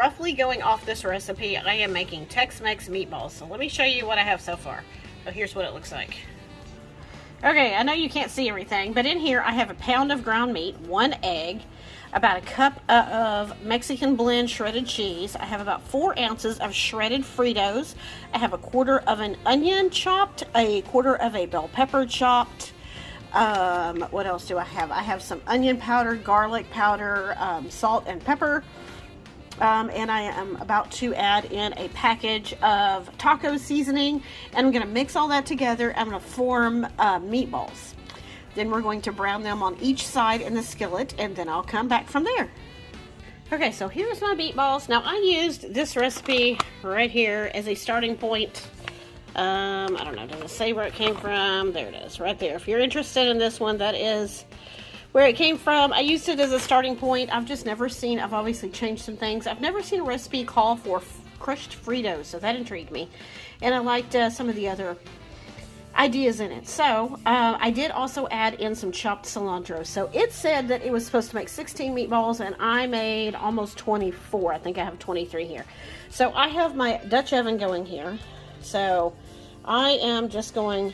roughly going off this recipe, I am making Tex-Mex meatballs. So let me show you what I have so far. So here's what it looks like. Okay, I know you can't see everything, but in here I have a pound of ground meat, 1 egg, about a cup of Mexican blend shredded cheese. I have about 4 ounces of shredded Fritos. I have a quarter of an onion chopped, a quarter of a bell pepper chopped. What else do I have? I have some onion powder, garlic powder, salt and pepper. And I am about to add in a package of taco seasoning, and I'm going to mix all that together. I'm going to form meatballs. Then we're going to brown them on each side in the skillet, and then I'll come back from there. Okay, so here's my meatballs. Now I used this recipe right here as a starting point. I don't know, does it say where it came from? There it is, right there. If you're interested in this one, that is where it came from. I used it as a starting point. I've just never seen, I've obviously changed some things. I've never seen a recipe call for crushed Fritos, so that intrigued me. And I liked some of the other ideas in it. So I did also add in some chopped cilantro. So it said that it was supposed to make 16 meatballs, and I made almost 24. I think I have 23 here. So I have my Dutch oven going here. So I am just going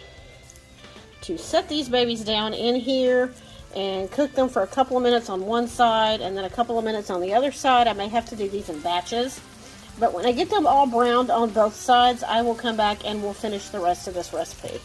to set these babies down in here and cook them for a couple of minutes on one side and then a couple of minutes on the other side. I may have to do these in batches, but when I get them all browned on both sides, I will come back and we'll finish the rest of this recipe.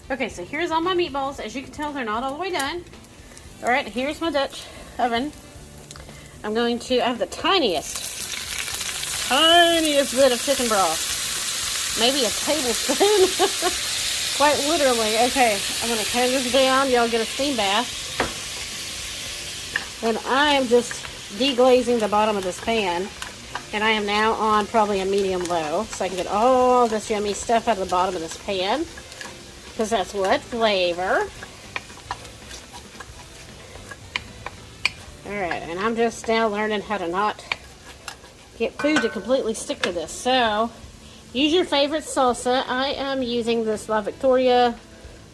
Okay, so here's all my meatballs. As you can tell, they're not all the way done. All right, here's my Dutch oven. I have the tiniest bit of chicken broth. Maybe a tablespoon. Quite literally. Okay, I'm going to turn this down. Y'all get a steam bath. And I am just deglazing the bottom of this pan. And I am now on probably a medium low, so I can get all this yummy stuff out of the bottom of this pan. Because that's what flavor. Alright, and I'm just now learning how to not get food to completely stick to this. So, use your favorite salsa. I am using this La Victoria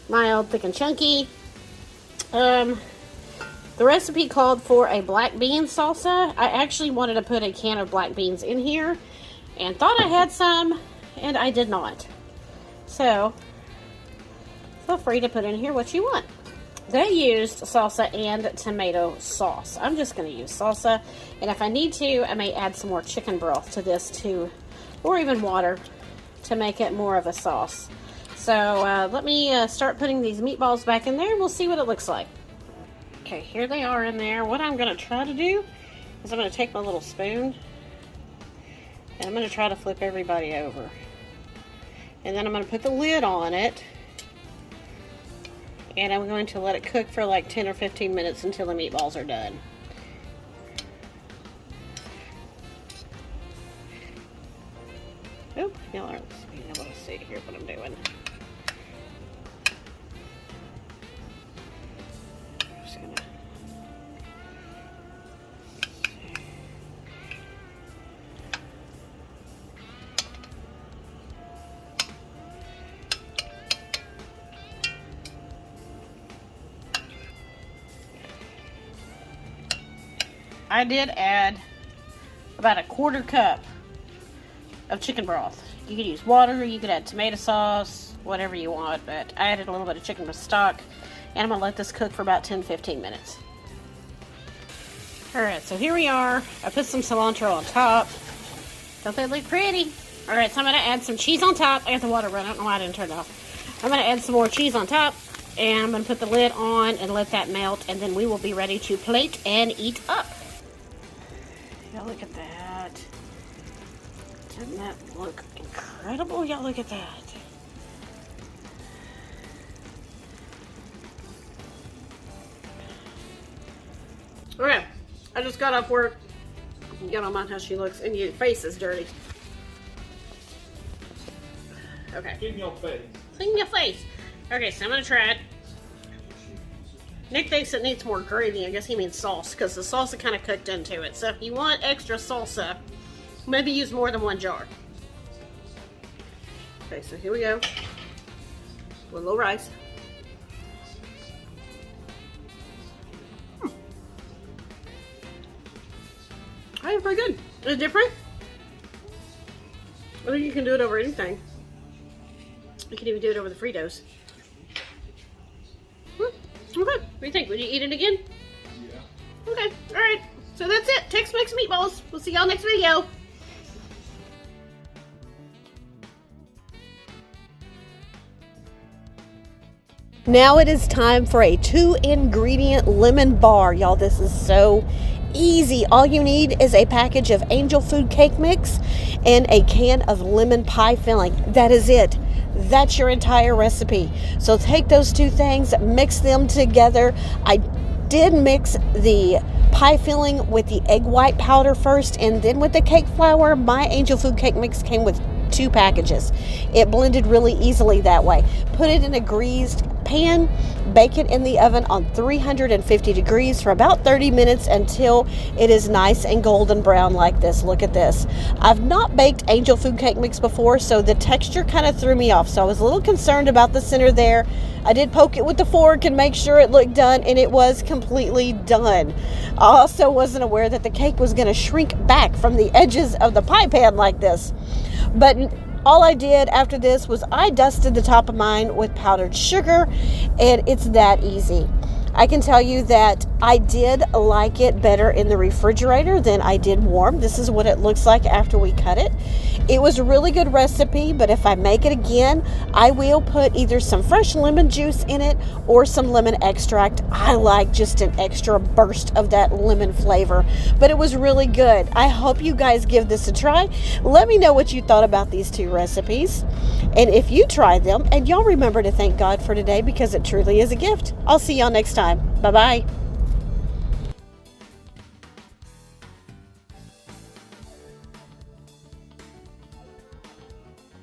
mild, thick and chunky. The recipe called for a black bean salsa. I actually wanted to put a can of black beans in here and thought I had some, and I did not. So, feel free to put in here what you want. They used salsa and tomato sauce. I'm just going to use salsa, and if I need to, I may add some more chicken broth to this too, or even water to make it more of a sauce. So let me start putting these meatballs back in there, and we'll see what it looks like. Okay, here they are in there. What I'm going to try to do is I'm going to take my little spoon, and I'm going to try to flip everybody over. And then I'm going to put the lid on it. And I'm going to let it cook for like 10 or 15 minutes until the meatballs are done. Oh, y'all aren't being able to see here what I'm doing. I'm just gonna... I did add about a quarter cup of chicken broth. You could use water, you could add tomato sauce, whatever you want, but I added a little bit of chicken with stock, and I'm going to let this cook for about 10-15 minutes. Alright, so here we are. I put some cilantro on top. Don't they look pretty? Alright, so I'm going to add some cheese on top. I got the water running. I don't know why I didn't turn it off. I'm going to add some more cheese on top, and I'm going to put the lid on and let that melt, and then we will be ready to plate and eat up. Y'all look at that. Doesn't that look incredible? Y'all look at that. Okay, I just got off work. You don't mind how she looks, and your face is dirty. Okay. Clean your face. Clean your face. Okay, so I'm gonna try it. Nick thinks it needs more gravy. I guess he means sauce, because the salsa kind of cooked into it. So if you want extra salsa, maybe use more than one jar. Okay, so here we go. With a little rice. Hey, pretty good. It's different. I think you can do it over anything. You can even do it over the Fritos. Okay, what do you think? Would you eat it again? Yeah. Okay, alright. So that's it. Tex-Mex meatballs. We'll see y'all next video. Now it is time for a 2-ingredient lemon bar. Y'all, this is so easy. All you need is a package of Angel Food cake mix and a can of lemon pie filling. That is it. That's your entire recipe. So take those two things, mix them together. I did mix the pie filling with the egg white powder first and then with the cake flour. My Angel Food cake mix came with 2 packages. It blended really easily that way. Put it in a greased pan, bake it in the oven on 350 degrees for about 30 minutes until it is nice and golden brown like this. Look at this. I've not baked Angel Food cake mix before, so the texture kind of threw me off. So I was a little concerned about the center there. I did poke it with the fork and make sure it looked done, and it was completely done. I also wasn't aware that the cake was going to shrink back from the edges of the pie pan like this. But all I did after this was I dusted the top of mine with powdered sugar, and it's that easy. I can tell you that I did like it better in the refrigerator than I did warm. This is what it looks like after we cut it. It was a really good recipe, but if I make it again, I will put either some fresh lemon juice in it or some lemon extract. I like just an extra burst of that lemon flavor, but it was really good. I hope you guys give this a try. Let me know what you thought about these 2 recipes, and if you tried them, and y'all remember to thank God for today because it truly is a gift. I'll see y'all next time. Bye-bye.